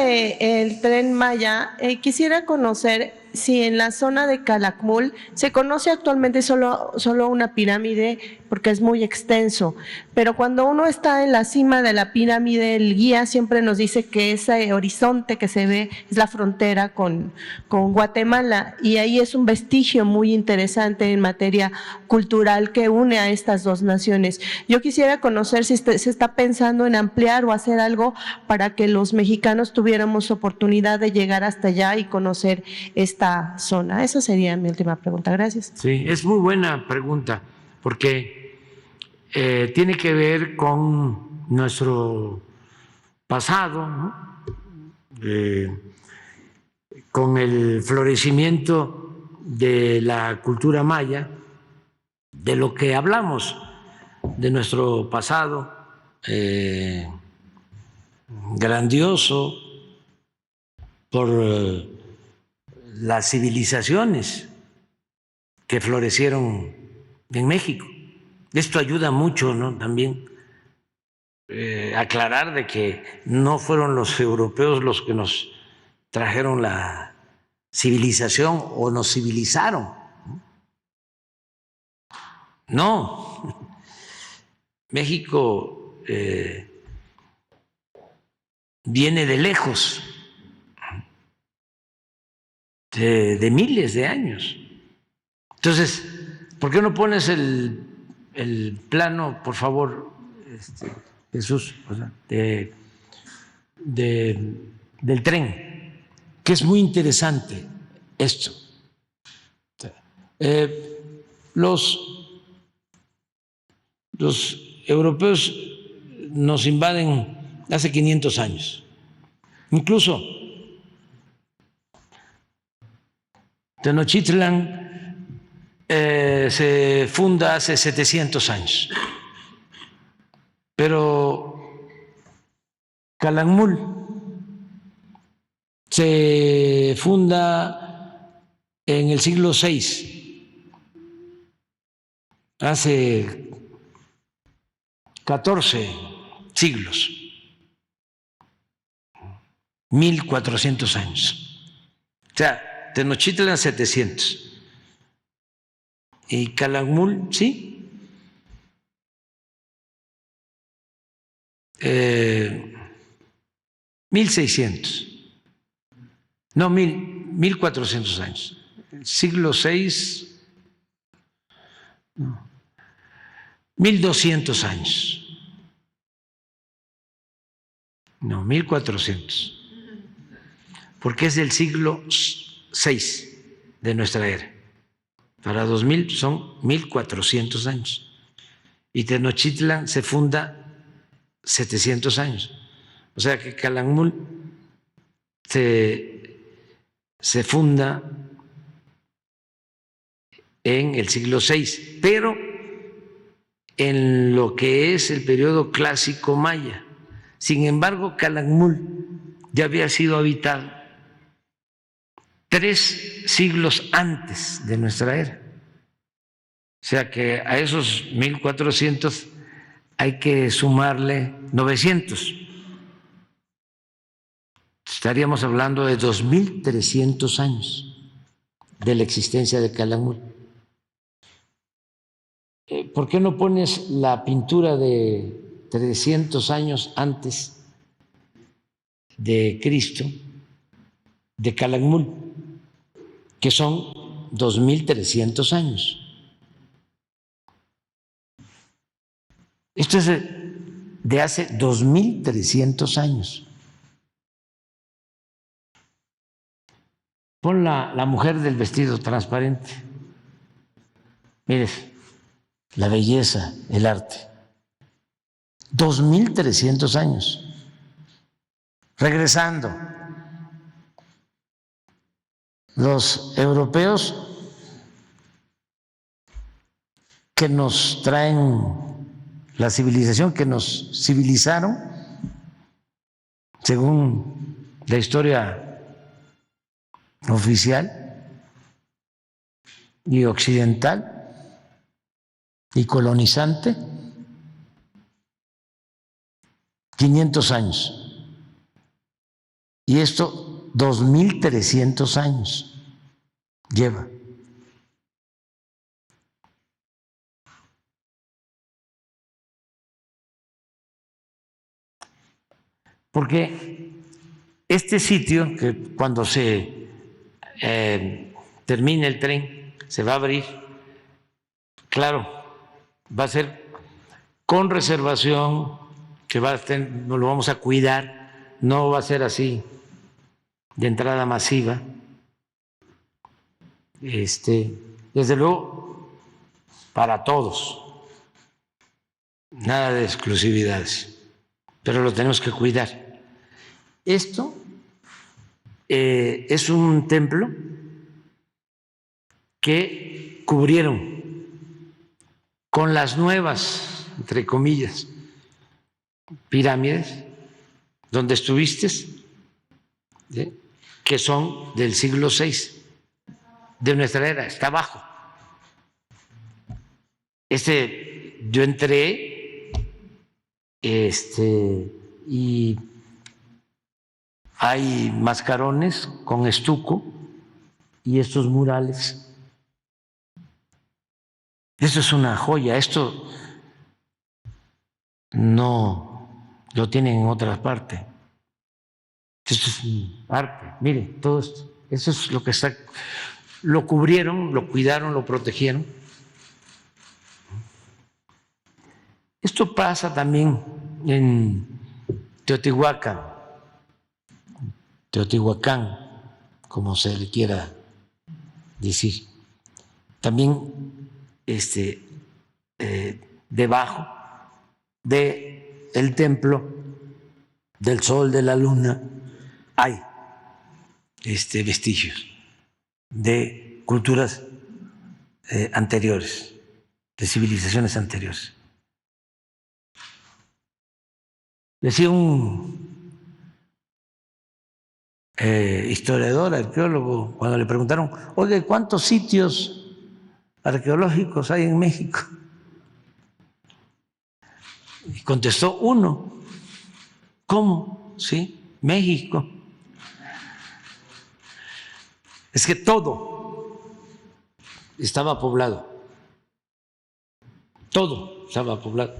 del Tren Maya, quisiera conocer si en la zona de Calakmul se conoce actualmente solo una pirámide, porque es muy extenso, pero cuando uno está en la cima de la pirámide, el guía siempre nos dice que ese horizonte que se ve es la frontera con Guatemala, y ahí es un vestigio muy interesante en materia cultural que une a estas dos naciones. Yo quisiera conocer si se está pensando en ampliar o hacer algo para que los mexicanos tuviéramos oportunidad de llegar hasta allá y conocer esta zona. Esa sería mi última pregunta. Gracias. Sí, es muy buena pregunta porque tiene que ver con nuestro pasado, ¿no? Con el florecimiento de la cultura maya, de lo que hablamos, de nuestro pasado grandioso por las civilizaciones que florecieron en México. Esto ayuda mucho, ¿no? También aclarar de que no fueron los europeos los que nos trajeron la civilización o nos civilizaron. No, México viene de lejos, de miles de años. Entonces, ¿por qué no pones el plano, por favor, Jesús, o sea, del tren? Que es muy interesante esto. Los europeos nos invaden hace 500 años. Incluso Tenochtitlan se funda hace 700 años, pero Calakmul se funda en el siglo VI, hace 14 siglos, 1400 años. O sea, Tenochtitlan 700 y Calakmul, sí, 1600, no, 1400 años. Siglo VI, no, 1200 años. No, 1400. Porque es del siglo VI de nuestra era. Para 2000 son 1400 años. Y Tenochtitlan se funda 700 años. O sea que Calakmul se funda en el siglo VI, pero en lo que es el periodo clásico maya. Sin embargo, Calakmul ya había sido habitado 3 siglos antes de nuestra era. O sea que a esos 1400 hay que sumarle 900. Estaríamos hablando de 2300 años de la existencia de Calakmul. ¿Por qué no pones la pintura de 300 años antes de Cristo de Calakmul, que son 2300 años? Esto es de hace 2300 años. Pon la mujer del vestido transparente. Mire, la belleza, el arte. 2300 años. Regresando, los europeos que nos traen la civilización, que nos civilizaron, según la historia oficial y occidental y colonizante, 500 años. Y esto 2.300 años lleva. Porque este sitio, que cuando se termine el tren, se va a abrir, claro, va a ser con reservación, que lo vamos a cuidar, no va a ser así de entrada masiva. Desde luego, para todos, nada de exclusividades, pero lo tenemos que cuidar. Esto es un templo que cubrieron con las nuevas, entre comillas, pirámides donde estuviste, ¿sí?, que son del siglo VI de nuestra era, está abajo. Yo entré y hay mascarones con estuco y estos murales. Eso es una joya, esto no lo tienen en otras partes. Esto es arte, mire, todo esto. Eso es lo que está. Lo cubrieron, lo cuidaron, lo protegieron. Esto pasa también en Teotihuacán, como se le quiera decir. También debajo del templo del Sol, de la Luna, hay vestigios de culturas anteriores, de civilizaciones anteriores. Decía un historiador, arqueólogo, cuando le preguntaron, oye, ¿cuántos sitios arqueológicos hay en México? Y contestó, uno. ¿Cómo? Sí, México. Es que todo estaba poblado. Todo estaba poblado.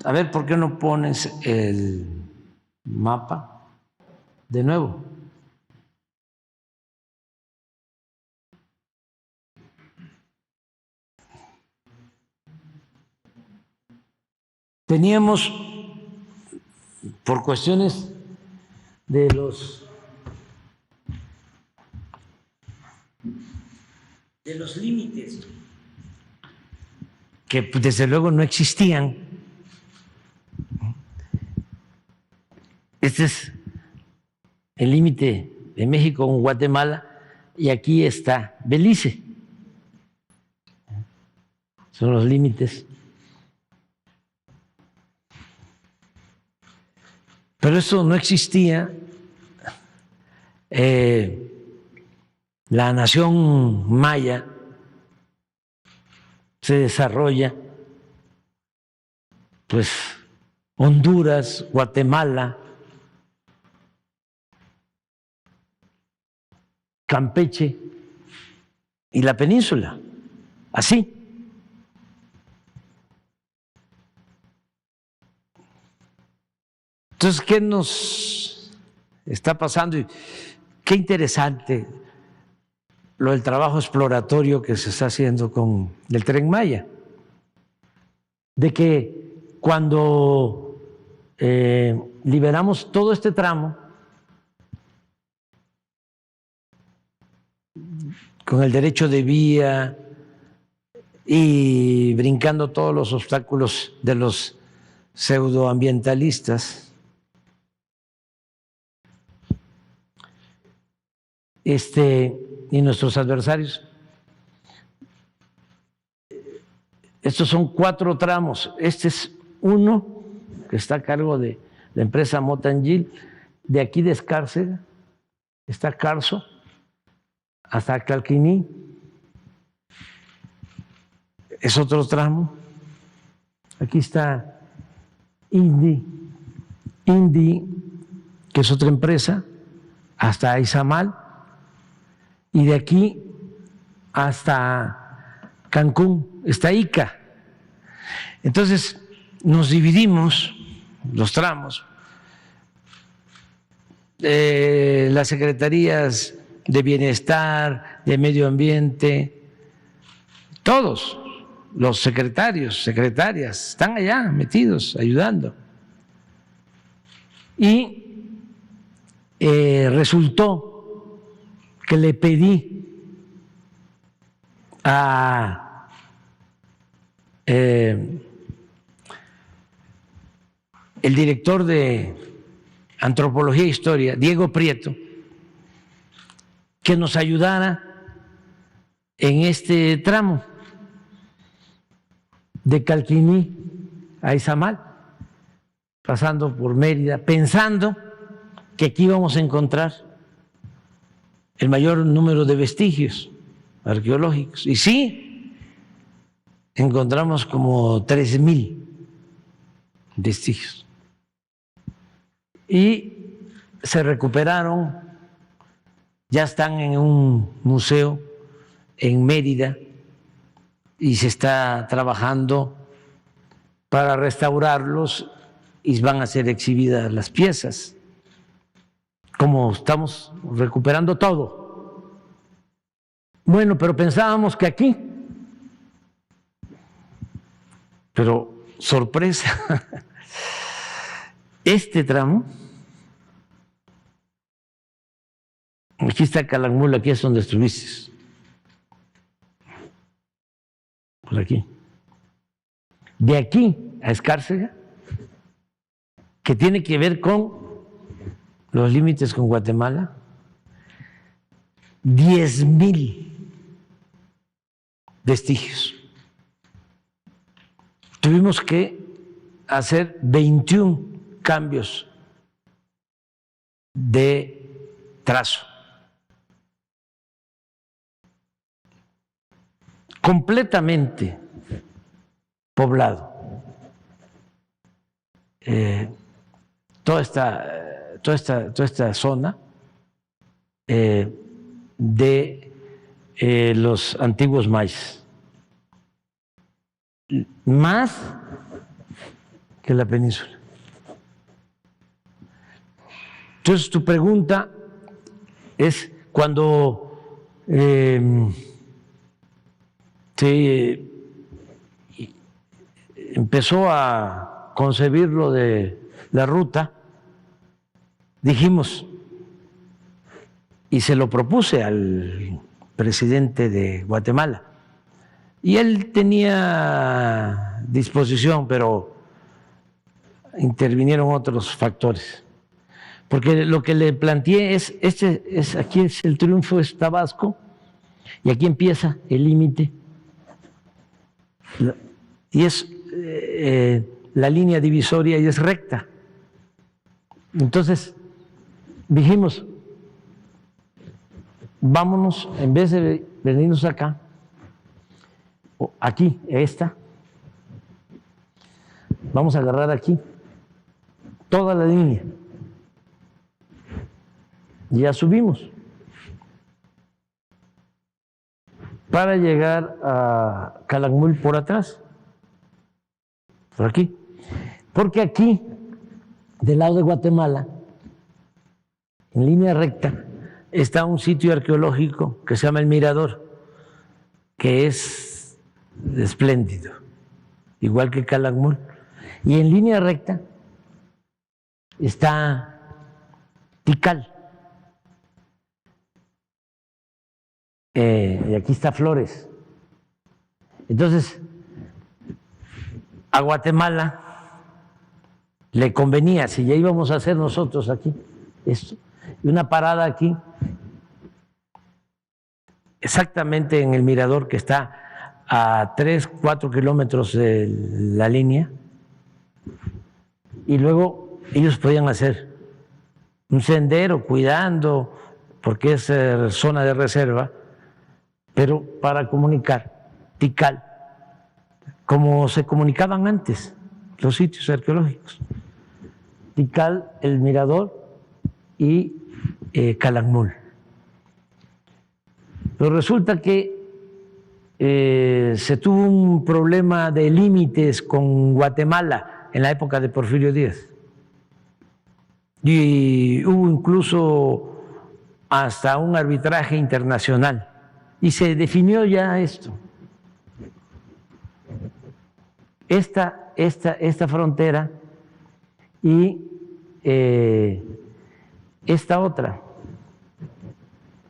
A ver, ¿por qué no pones el mapa de nuevo? Teníamos, por cuestiones de los límites, que desde luego no existían. Este es el límite de México con Guatemala y aquí está Belice. Son los límites. Pero eso no existía. La nación maya se desarrolla, pues Honduras, Guatemala, Campeche y la península, así. Entonces, ¿qué nos está pasando? Y qué interesante lo del trabajo exploratorio que se está haciendo con el Tren Maya, de que cuando liberamos todo este tramo, con el derecho de vía y brincando todos los obstáculos de los pseudoambientalistas, y nuestros adversarios. Estos son 4 tramos. Este es uno que está a cargo de la empresa Motangil. De aquí de Escárcega está Carso hasta Calquiní. Es otro tramo. Aquí está Indy, que es otra empresa, hasta Izamal, y de aquí hasta Cancún está ICA. Entonces nos dividimos los tramos, las secretarías de bienestar, de medio ambiente, todos los secretarios, secretarias están allá metidos, ayudando. Y resultó que le pedí a el director de Antropología e Historia, Diego Prieto, que nos ayudara en este tramo de Calquiní a Izamal, pasando por Mérida, pensando que aquí íbamos a encontrar el mayor número de vestigios arqueológicos. Y sí, encontramos como 3,000 vestigios. Y se recuperaron, ya están en un museo en Mérida y se está trabajando para restaurarlos y van a ser exhibidas las piezas. Como estamos recuperando todo. Bueno, pero pensábamos que aquí, pero sorpresa, este tramo, aquí está Calakmul, aquí es donde estuviste, por aquí, de aquí a Escárcega, que tiene que ver con los límites con Guatemala, 10,000 vestigios. Tuvimos que hacer 21 cambios de trazo. Completamente poblado. Toda esta zona de los antiguos mayas, más que la península. Entonces tu pregunta es cuando se empezó a concebir lo de la ruta, dijimos, y se lo propuse al presidente de Guatemala, y él tenía disposición, pero intervinieron otros factores, porque lo que le planteé es, aquí es el triunfo, es Tabasco, y aquí empieza el límite, y es la línea divisoria y es recta. Entonces dijimos, vámonos, en vez de venirnos acá, aquí, vamos a agarrar aquí toda la línea. Ya subimos para llegar a Calakmul por atrás, por aquí, porque aquí, del lado de Guatemala, en línea recta, está un sitio arqueológico que se llama El Mirador, que es espléndido, igual que Calakmul. Y en línea recta está Tikal. Y aquí está Flores. Entonces, a Guatemala le convenía, si ya íbamos a hacer nosotros aquí esto, y una parada aquí, exactamente en el mirador que está a 3-4 kilómetros de la línea, y luego ellos podían hacer un sendero cuidando, porque es zona de reserva, pero para comunicar Tikal, como se comunicaban antes los sitios arqueológicos. Tikal, el mirador, y Calakmul. Pero resulta que se tuvo un problema de límites con Guatemala en la época de Porfirio Díaz. Y hubo incluso hasta un arbitraje internacional. Y se definió ya esto. Esta frontera y esta otra,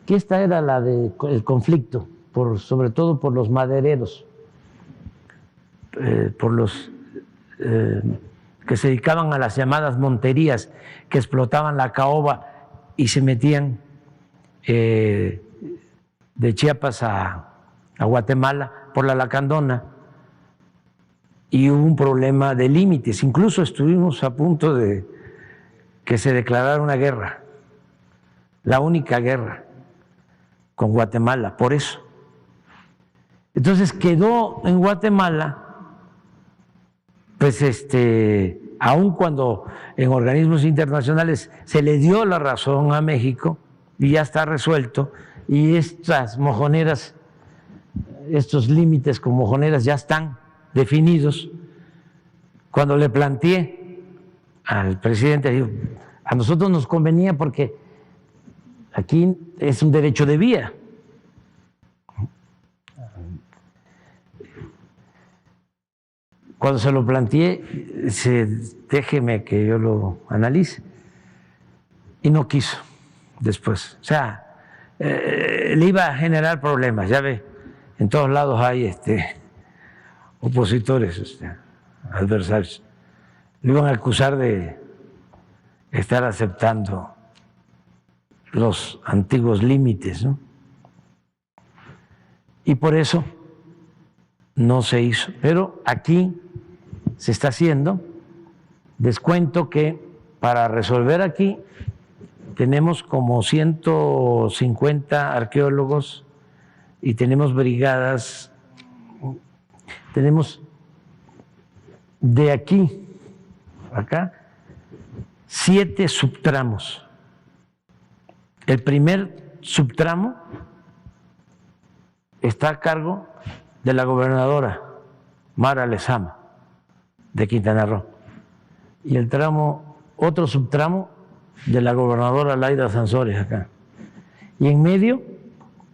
que esta era la del conflicto, sobre todo por los madereros, por los que se dedicaban a las llamadas monterías, que explotaban la caoba y se metían de Chiapas a Guatemala por la Lacandona, y hubo un problema de límites. Incluso estuvimos a punto de que se declarara una guerra, la única guerra con Guatemala, por eso. Entonces quedó en Guatemala, pues aun cuando en organismos internacionales se le dio la razón a México y ya está resuelto, y estas mojoneras, estos límites con mojoneras ya están definidos. Cuando le planteé al presidente, digo, a nosotros nos convenía porque aquí es un derecho de vía. Cuando se lo planteé, déjeme que yo lo analice, y no quiso después. O sea, le iba a generar problemas, ya ve, en todos lados hay opositores, adversarios. Le iban a acusar de estar aceptando los antiguos límites, ¿no? Y por eso no se hizo. Pero aquí se está haciendo. Les cuento que para resolver aquí tenemos como 150 arqueólogos y tenemos brigadas. Tenemos de aquí a acá 7 subtramos. El primer subtramo está a cargo de la gobernadora Mara Lezama de Quintana Roo, y el otro subtramo de la gobernadora Laida Sansores acá. Y en medio,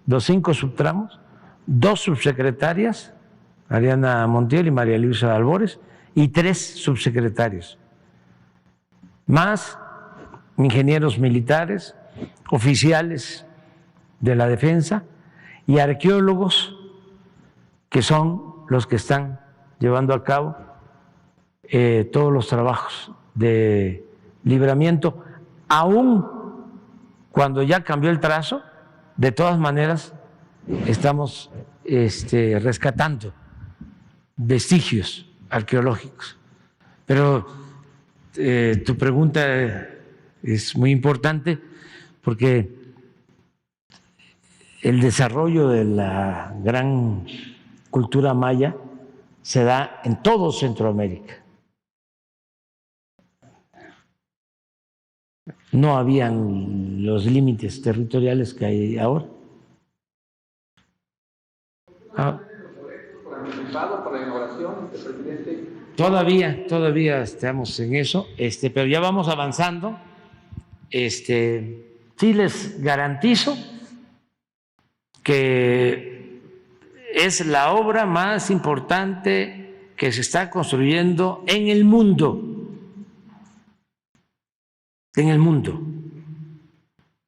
los 5 subtramos, 2 subsecretarias, Ariana Montiel y María Luisa Albores, y 3 subsecretarios, más ingenieros militares, oficiales de la defensa y arqueólogos, que son los que están llevando a cabo todos los trabajos de libramiento. Aún cuando ya cambió el trazo, de todas maneras estamos rescatando vestigios arqueológicos. Pero tu pregunta es muy importante, porque el desarrollo de la gran cultura maya se da en todo Centroamérica. No habían los límites territoriales que hay ahora. Todavía estamos en eso, pero ya vamos avanzando. Sí les garantizo que es la obra más importante que se está construyendo en el mundo. En el mundo.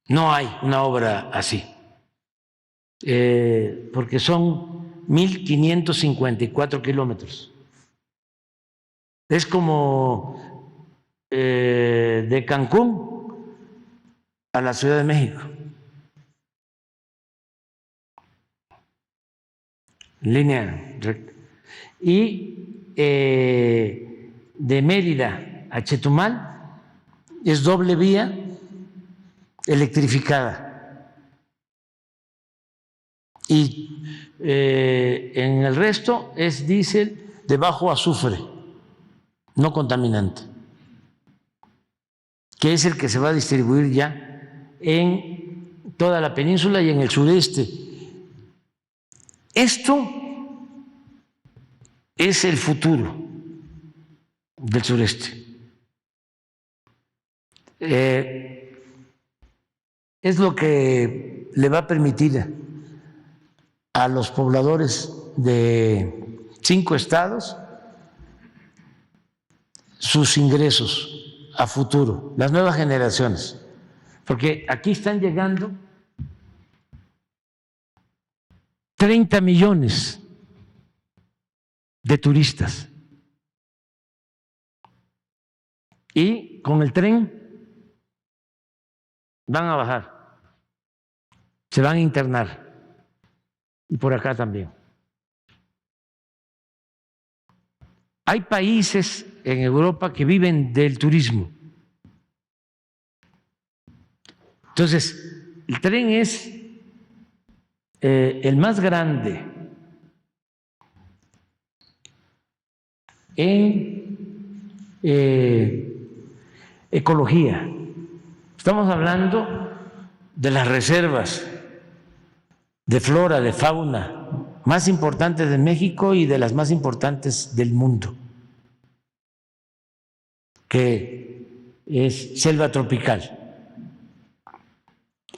No hay una obra así. Porque son 1.554 kilómetros. Es como de Cancún a la Ciudad de México. Línea recta. Y de Mérida a Chetumal es doble vía electrificada. Y en el resto es diésel de bajo azufre, no contaminante, que es el que se va a distribuir ya en toda la península y en el sureste. Esto es el futuro del sureste. Es lo que le va a permitir a los pobladores de 5 estados sus ingresos a futuro, las nuevas generaciones, porque aquí están llegando 30 millones de turistas y con el tren van a bajar, se van a internar y por acá también. Hay países en Europa que viven del turismo. Entonces, el tren es el más grande en ecología. Estamos hablando de las reservas de flora, de fauna más importantes de México y de las más importantes del mundo, que es selva tropical.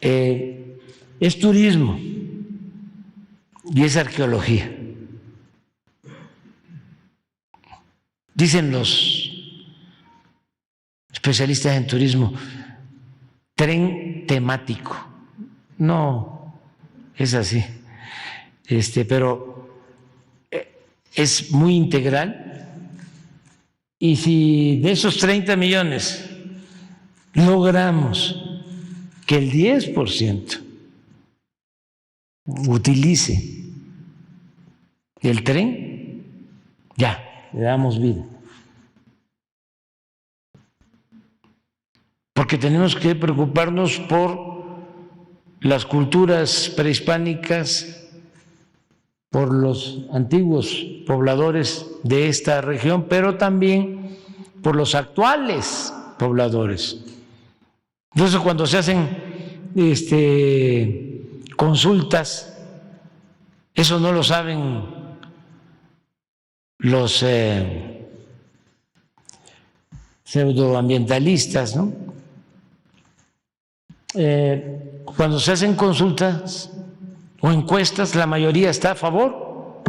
Es turismo y es arqueología. Dicen los especialistas en turismo, tren temático. No es así, pero es muy integral. Y si de esos 30 millones logramos que el 10% utilice el tren, ya, le damos vida. Porque tenemos que preocuparnos por las culturas prehispánicas, por los antiguos pobladores de esta región, pero también por los actuales pobladores. Entonces, cuando se hacen consultas, eso no lo saben los pseudoambientalistas, ¿no? Cuando se hacen consultas o encuestas, la mayoría está a favor,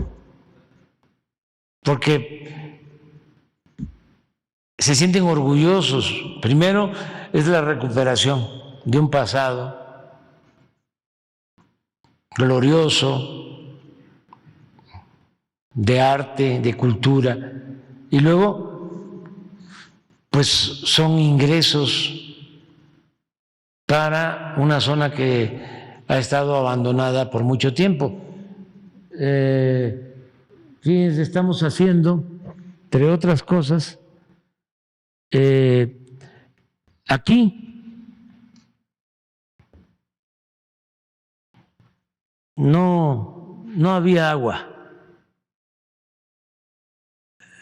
porque se sienten orgullosos. Primero es la recuperación de un pasado glorioso, de arte, de cultura, y luego pues son ingresos para una zona que ha estado abandonada por mucho tiempo. Fíjense, estamos haciendo, entre otras cosas, aquí no había agua,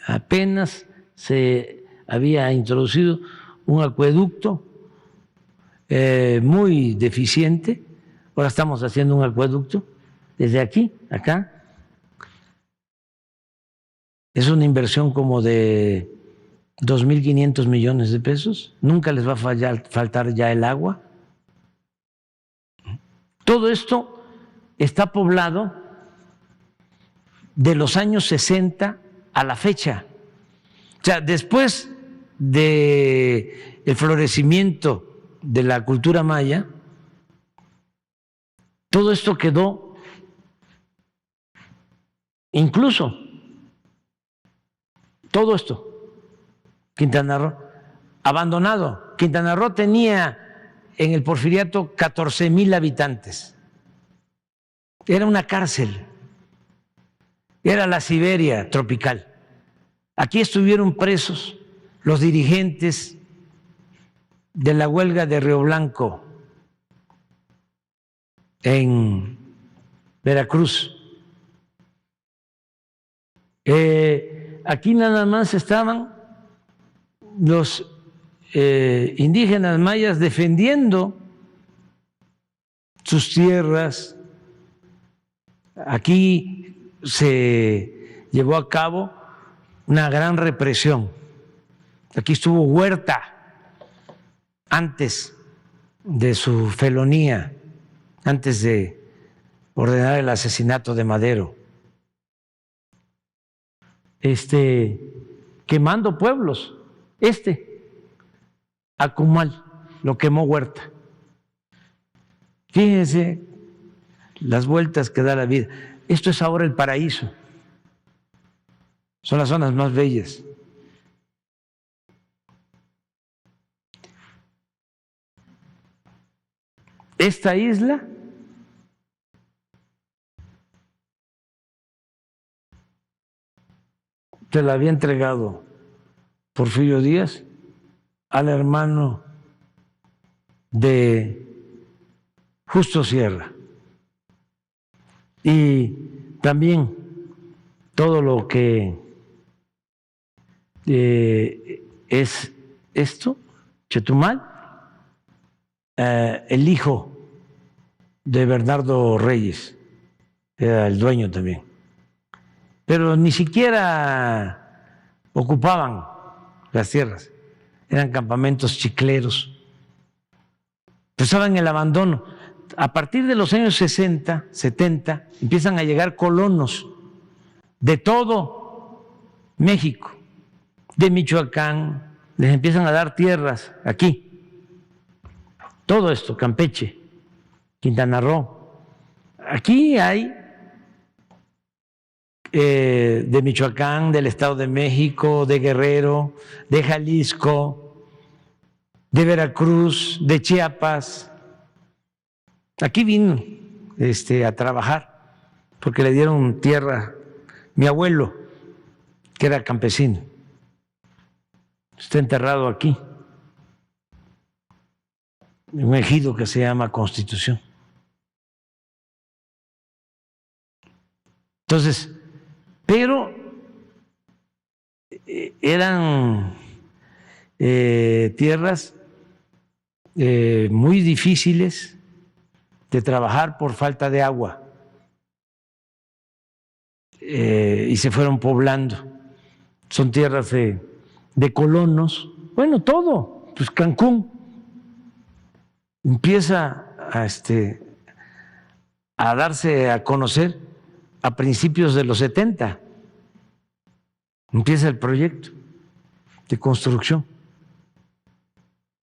apenas se había introducido un acueducto muy deficiente. Ahora estamos haciendo un acueducto desde aquí, acá. Es una inversión como de 2.500 millones de pesos. Nunca les va a faltar ya el agua. Todo esto está poblado de los años 60 a la fecha. O sea, después del florecimiento de la cultura maya, todo esto quedó incluso, todo esto, Quintana Roo, abandonado. Quintana Roo tenía en el Porfiriato 14,000 habitantes. Era una cárcel, era la Siberia tropical. Aquí estuvieron presos los dirigentes de la huelga de Río Blanco en Veracruz. Aquí nada más estaban los indígenas mayas defendiendo sus tierras. Aquí se llevó a cabo una gran represión. Aquí estuvo Huerta antes de su felonía, antes de ordenar el asesinato de Madero. Quemando pueblos. Acumal lo quemó Huerta. Fíjense las vueltas que da la vida. Esto es ahora el paraíso. Son las zonas más bellas. Esta isla se la había entregado Porfirio Díaz al hermano de Justo Sierra. Y también todo lo que es esto, Chetumal, el hijo de Bernardo Reyes era el dueño también. Pero ni siquiera ocupaban las tierras, eran campamentos chicleros. Estaban en el abandono. A partir de los años 60, 70, empiezan a llegar colonos de todo México, de Michoacán, les empiezan a dar tierras aquí. Todo esto, Campeche, Quintana Roo. Aquí hay de Michoacán, del Estado de México, de Guerrero, de Jalisco, de Veracruz, de Chiapas. Aquí vino a trabajar porque le dieron tierra. Mi abuelo, que era campesino, está enterrado aquí, en un ejido que se llama Constitución. Entonces, pero eran tierras muy difíciles de trabajar por falta de agua, y se fueron poblando. Son tierras de colonos. Bueno, todo. Pues Cancún empieza a darse a conocer a principios de los 70. Empieza el proyecto de construcción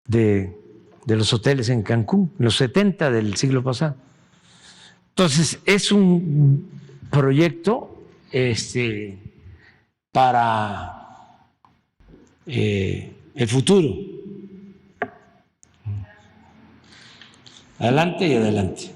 de los hoteles en Cancún, en los 70 del siglo pasado. Entonces, es un proyecto para el futuro. Adelante y adelante.